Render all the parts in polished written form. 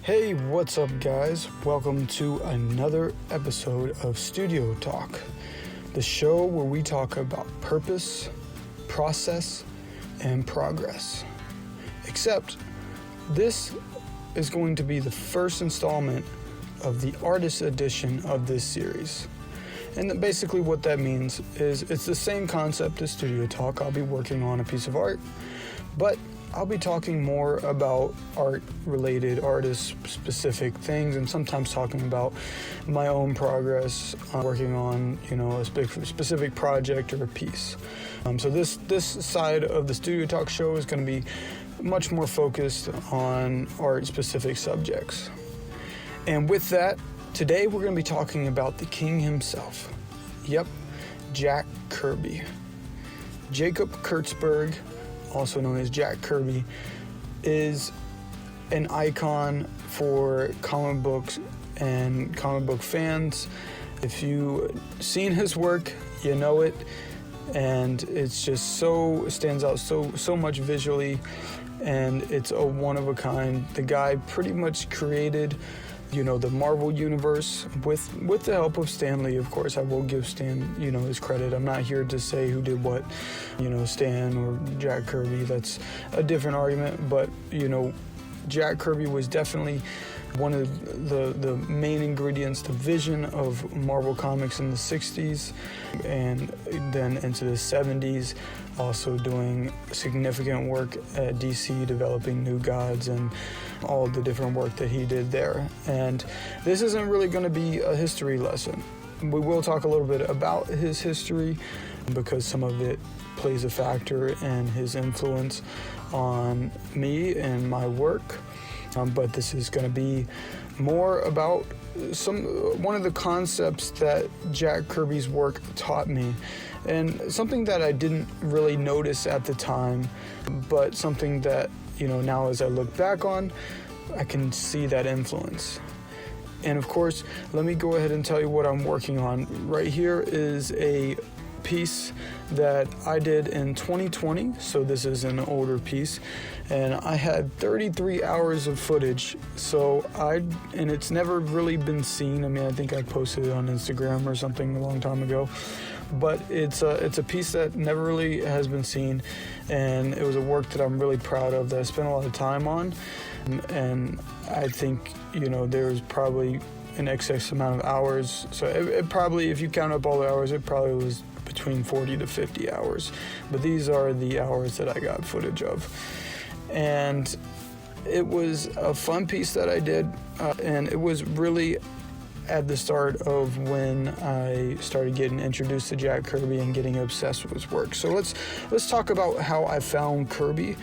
Hey, what's up, guys? Welcome to another episode of Studio Talk, the show where we talk about purpose, process, and progress. Except this is going to be the first installment of the artist edition of this series. And basically what that means is it's the same concept as Studio Talk. I'll be working on a piece of art, but I'll be talking more about art-related, artist-specific things, and sometimes talking about my own progress working on, a specific project or a piece. So this side of the Studio Talk show is going to be much more focused on art-specific subjects. And with that, today we're going to be talking about the king himself. Yep, Jack Kirby. Jacob Kurtzberg, also known as Jack Kirby, is an icon for comic books and comic book fans. If you've seen his work, you know it, and it's just stands out so much visually, and it's a one of a kind. The guy pretty much created the Marvel universe with the help of Stan Lee, of course. I will give Stan, his credit. I'm not here to say who did what, Stan or Jack Kirby. That's a different argument, but, Jack Kirby was definitely one of the main ingredients, the vision of Marvel Comics in the 60s and then into the 70s, also doing significant work at DC, developing new gods and all the different work that he did there. And this isn't really going to be a history lesson. We will talk a little bit about his history because some of it plays a factor in his influence on me and my work. But this is going to be more about one of the concepts that Jack Kirby's work taught me, and something that I didn't really notice at the time, but something that, now as I look back on, I can see that influence. And of course, let me go ahead and tell you what I'm working on. Right here is a piece that I did in 2020, so this is an older piece, and I had 33 hours of footage, and it's never really been seen. I think I posted it on Instagram or something a long time ago, but it's a piece that never really has been seen, and it was a work that I'm really proud of, that I spent a lot of time on, and I think, there's probably an excess amount of hours, so it probably, if you count up all the hours, it probably was between 40 to 50 hours, but these are the hours that I got footage of. And it was a fun piece that I did, and it was really at the start of when I started getting introduced to Jack Kirby and getting obsessed with his work. So let's talk about how I found Kirby.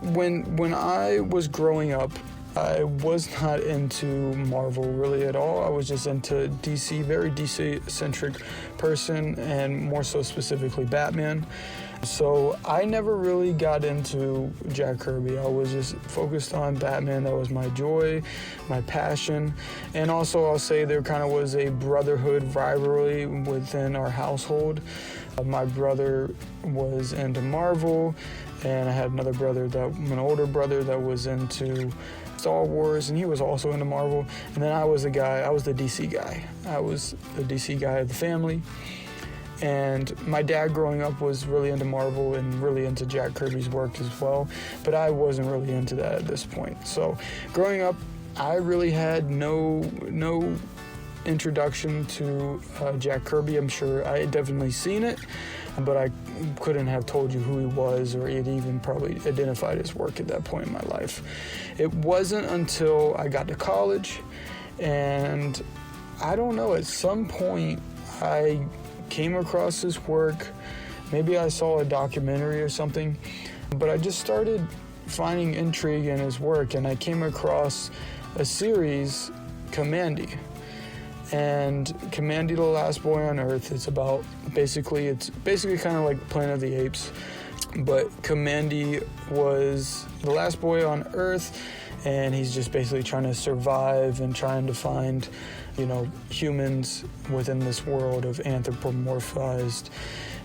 When I was growing up, I was not into Marvel really at all. I was just into DC, very DC-centric person, and more so specifically Batman. So I never really got into Jack Kirby. I was just focused on Batman. That was my joy, my passion. And also I'll say there kind of was a brotherhood rivalry within our household. My brother was into Marvel, and I had another brother, an older brother, that was into Star Wars, and he was also into Marvel. And then I was the DC guy. I was the DC guy of the family. And my dad growing up was really into Marvel and really into Jack Kirby's work as well, but I wasn't really into that at this point. So growing up, I really had no introduction to Jack Kirby. I'm sure I had definitely seen it, but I couldn't have told you who he was or even probably identified his work at that point in my life. It wasn't until I got to college, and I don't know, at some point I came across his work. Maybe I saw a documentary or something, but I just started finding intrigue in his work, and I came across a series, Kamandi. And Kamandi, the Last Boy on Earth, it's basically kind of like Planet of the Apes, but Kamandi was the last boy on Earth, and he's just basically trying to survive and trying to find, humans within this world of anthropomorphized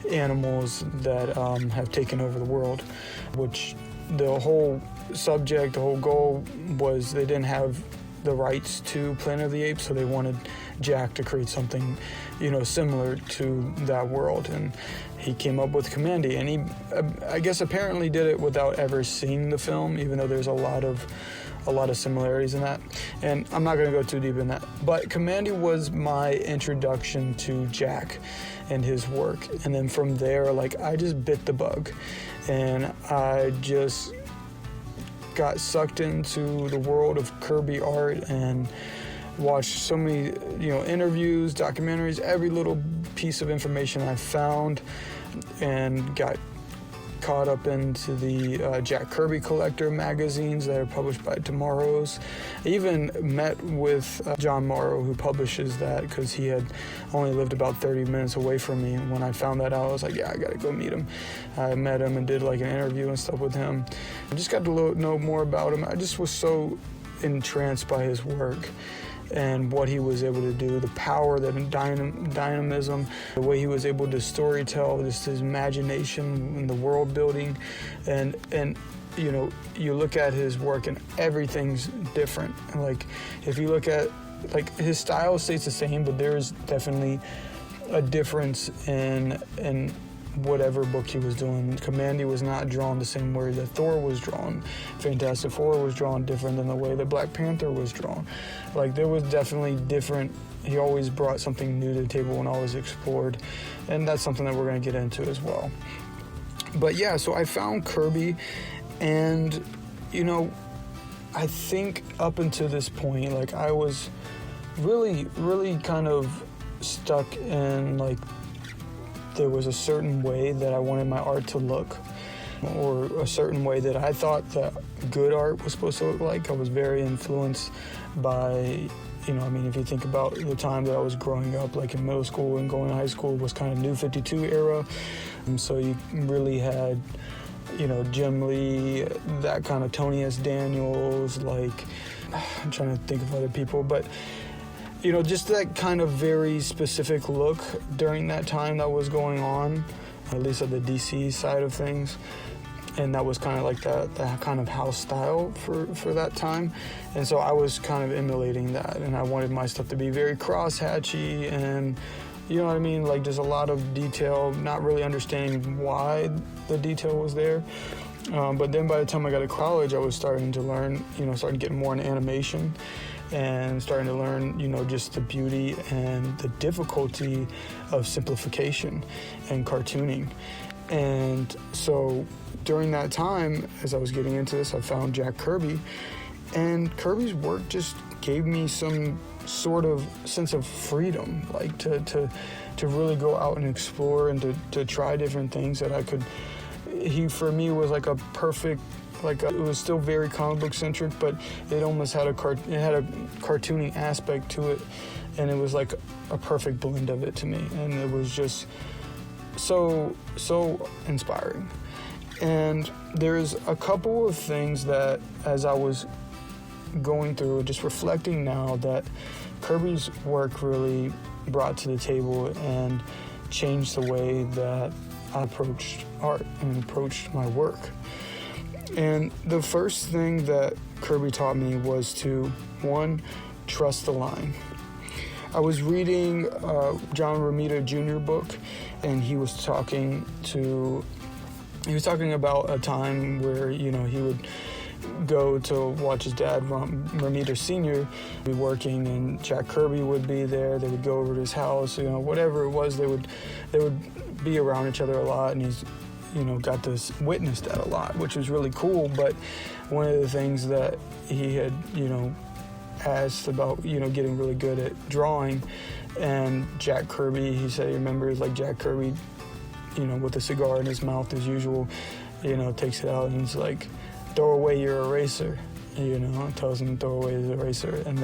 animals that have taken over the world, which the whole subject, the whole goal was they didn't have the rights to Planet of the Apes, so they wanted Jack to create something, similar to that world. And he came up with Commandy, and he, I guess, apparently did it without ever seeing the film, even though there's a lot of similarities in that. And I'm not going to go too deep in that. But Commandy was my introduction to Jack and his work. And then from there, I just bit the bug. And I just got sucked into the world of Kirby art and watched so many, interviews, documentaries, every little piece of information I found, and got caught up into the Jack Kirby Collector magazines that are published by Tomorrow's. I even met with John Morrow, who publishes that, because he had only lived about 30 minutes away from me. And when I found that out, I was like, yeah, I gotta go meet him. I met him and did an interview and stuff with him. I just got to know more about him. I just was so entranced by his work and what he was able to do, the power, the dynamism, the way he was able to storytell, just his imagination and the world building. And you look at his work and everything's different. If you look at, his style stays the same, but there is definitely a difference in whatever book he was doing. Commandy was not drawn the same way that Thor was drawn. Fantastic Four was drawn different than the way that Black Panther was drawn. There was definitely different. He always brought something new to the table and always explored. And that's something that we're going to get into as well. But yeah, so I found Kirby, and, I think up until this point, I was really, really kind of stuck in, there was a certain way that I wanted my art to look, or a certain way that I thought that good art was supposed to look like. I was very influenced by, if you think about the time that I was growing up, in middle school and going to high school, was kind of New 52 era. And so you really had, Jim Lee, that kind of Tony S. Daniels, I'm trying to think of other people, but just that kind of very specific look during that time that was going on, at least at the DC side of things. And that was kind of that kind of house style for that time. And so I was kind of emulating that, and I wanted my stuff to be very cross-hatchy and, just a lot of detail, not really understanding why the detail was there. But then by the time I got to college, I was starting to learn, starting getting more into animation, and starting to learn, just the beauty and the difficulty of simplification and cartooning. And so during that time, as I was getting into this, I found Jack Kirby, and Kirby's work just gave me some sort of sense of freedom, to really go out and explore and to try different things that I could. He, for me, was a perfect, it was still very comic book centric, but it almost had a cartooning aspect to it, and it was a perfect blend of it to me, and it was just so inspiring. And there's a couple of things that, as I was going through, just reflecting now, that Kirby's work really brought to the table and changed the way that I approached art and approached my work. And the first thing that Kirby taught me was to, one, trust the line. I was reading John Romita Jr. book, and he was talking about a time where, he would go to watch his dad, Romita Sr., be working, and Jack Kirby would be there. They would go over to his house, whatever it was, they would be around each other a lot, and he's got to witness that a lot, which was really cool. But one of the things that he had, asked about, getting really good at drawing, and Jack Kirby, he said he remembers Jack Kirby, with a cigar in his mouth as usual, takes it out and he's like, throw away your eraser, tells him to throw away his eraser, and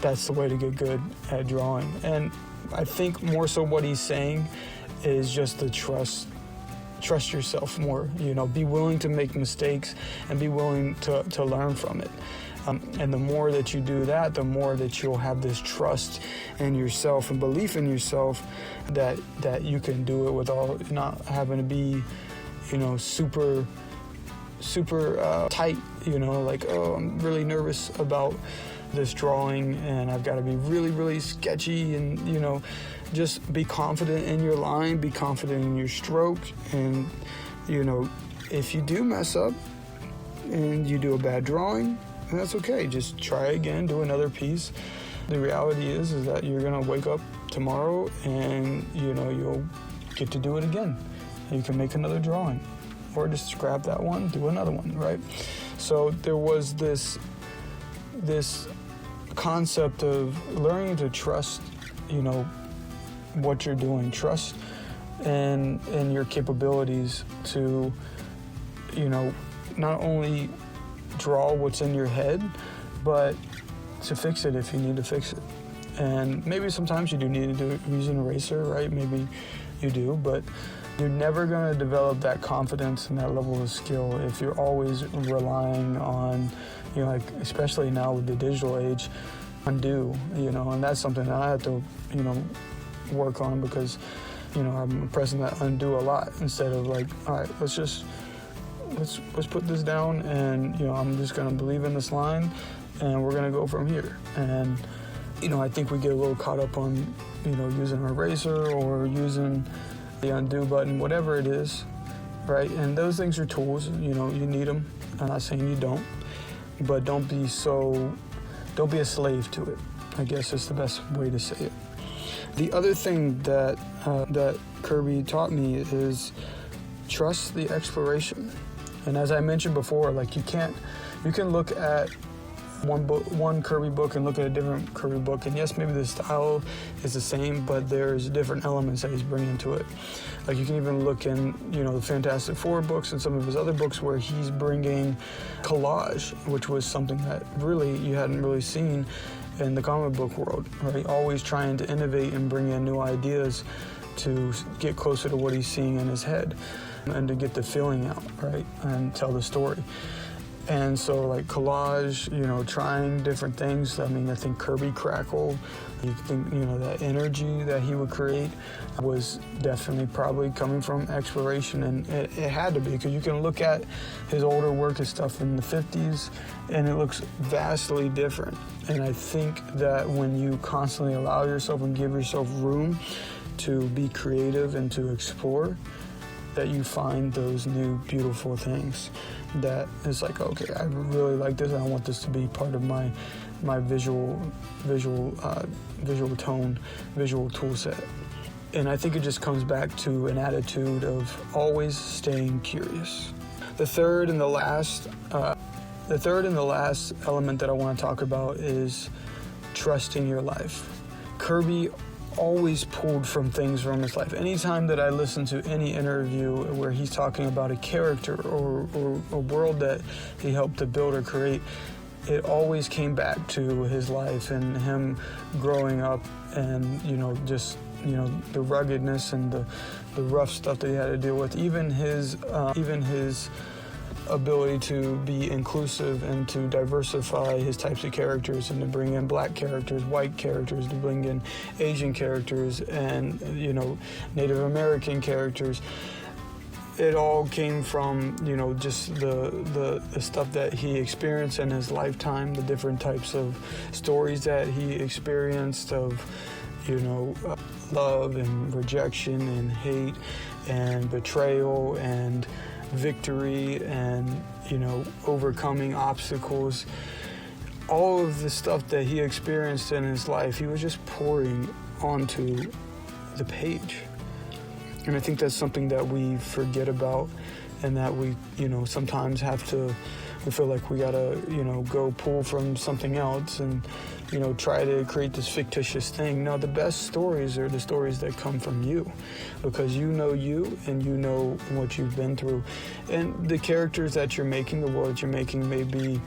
that's the way to get good at drawing. And I think more so what he's saying is just to trust yourself more, be willing to make mistakes and be willing to learn from it. And the more that you do that, the more that you'll have this trust in yourself and belief in yourself that you can do it without not having to be, super tight, oh, I'm really nervous about this drawing and I've got to be really, really sketchy and, just be confident in your line, be confident in your stroke. And, if you do mess up and you do a bad drawing, that's okay. Just try again, do another piece. The reality is that you're going to wake up tomorrow and, you'll get to do it again. You can make another drawing or just scrap that one, do another one, right? So there was this concept of learning to trust, what you're doing, trust in your capabilities to, not only draw what's in your head, but to fix it if you need to fix it. And maybe sometimes you do need to do it using an eraser, right? Maybe you do, but you're never going to develop that confidence and that level of skill if you're always relying on, especially now with the digital age, undo, and that's something that I have to, work on because, I'm pressing that undo a lot instead of like, all right, let's put this down and, I'm just going to believe in this line and we're going to go from here. And, I think we get a little caught up on, using an eraser or using the undo button, whatever it is, right? And those things are tools, you need them. I'm not saying you don't, but don't be a slave to it, I guess is the best way to say it. The other thing that Kirby taught me is trust the exploration. And as I mentioned before, like you can look at one Kirby book and look at a different Kirby book, and yes, maybe the style is the same, but there's different elements that he's bringing to it. Like you can even look in, the Fantastic Four books and some of his other books where he's bringing collage, which was something that really you hadn't really seen in the comic book world, right? Always trying to innovate and bring in new ideas to get closer to what he's seeing in his head and to get the feeling out, right? And tell the story. And so like collage, trying different things. I mean, I think Kirby Crackle, you think, that energy that he would create was definitely probably coming from exploration. And it had to be, because you can look at his older work and stuff in the 50s and it looks vastly different. And I think that when you constantly allow yourself and give yourself room to be creative and to explore, that you find those new beautiful things that is like, okay, I really like this and I want this to be part of my visual tone, visual tool set. And I think it just comes back to an attitude of always staying curious. The third and the last element that I want to talk about is trusting your life. Kirby always pulled from things from his life. Anytime that I listen to any interview where he's talking about a character or a world that he helped to build or create, it always came back to his life and him growing up and, the ruggedness and the rough stuff that he had to deal with. Even his ability to be inclusive and to diversify his types of characters and to bring in black characters, white characters, to bring in Asian characters and, Native American characters. It all came from, just the stuff that he experienced in his lifetime, the different types of stories that he experienced of, love and rejection and hate and betrayal and victory and, overcoming obstacles. All of the stuff that he experienced in his life, he was just pouring onto the page. And I think that's something that we forget about and that we, sometimes we feel like we gotta, go pull from something else and, try to create this fictitious thing. No, the best stories are the stories that come from you, because you and you know what you've been through. And the characters that you're making, the world you're making may be,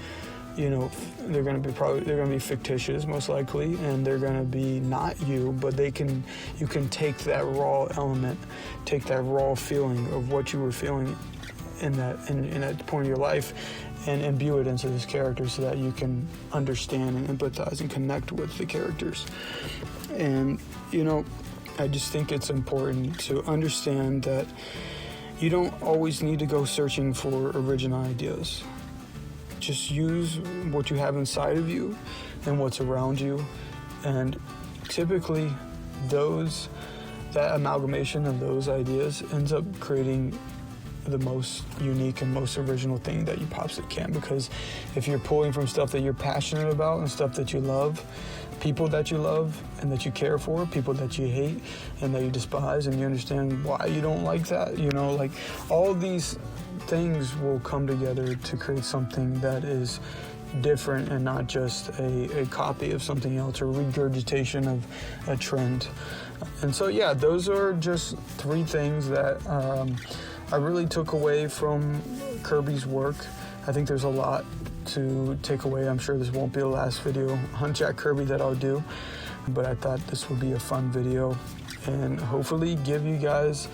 they're gonna be fictitious most likely, and they're gonna be not you, but you can take that raw element, take that raw feeling of what you were feeling in that point of your life and imbue it into this character so that you can understand and empathize and connect with the characters. And, I just think it's important to understand that you don't always need to go searching for original ideas. just use what you have inside of you and what's around you. And typically that amalgamation of those ideas ends up creating the most unique and most original thing that you possibly can. Because if you're pulling from stuff that you're passionate about and stuff that you love, people that you love and that you care for, people that you hate and that you despise, and you understand why you don't like that, like all these things will come together to create something that is different and not just a copy of something else or regurgitation of a trend. And so, yeah, those are just 3 things that I really took away from Kirby's work. I think there's a lot to take away. I'm sure this won't be the last video on Jack Kirby that I'll do, but I thought this would be a fun video and hopefully give you guys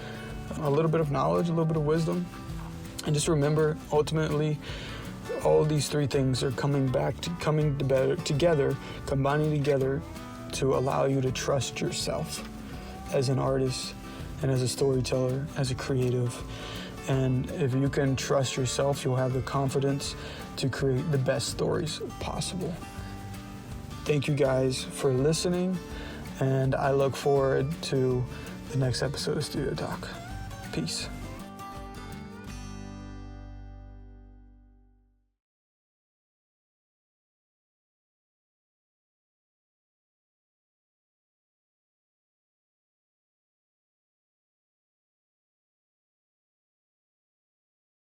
a little bit of knowledge, a little bit of wisdom. And just remember, ultimately, all of these 3 things are combining together to allow you to trust yourself as an artist and as a storyteller, as a creative. And if you can trust yourself, you'll have the confidence to create the best stories possible. Thank you guys for listening, and I look forward to the next episode of Studio Talk. Peace.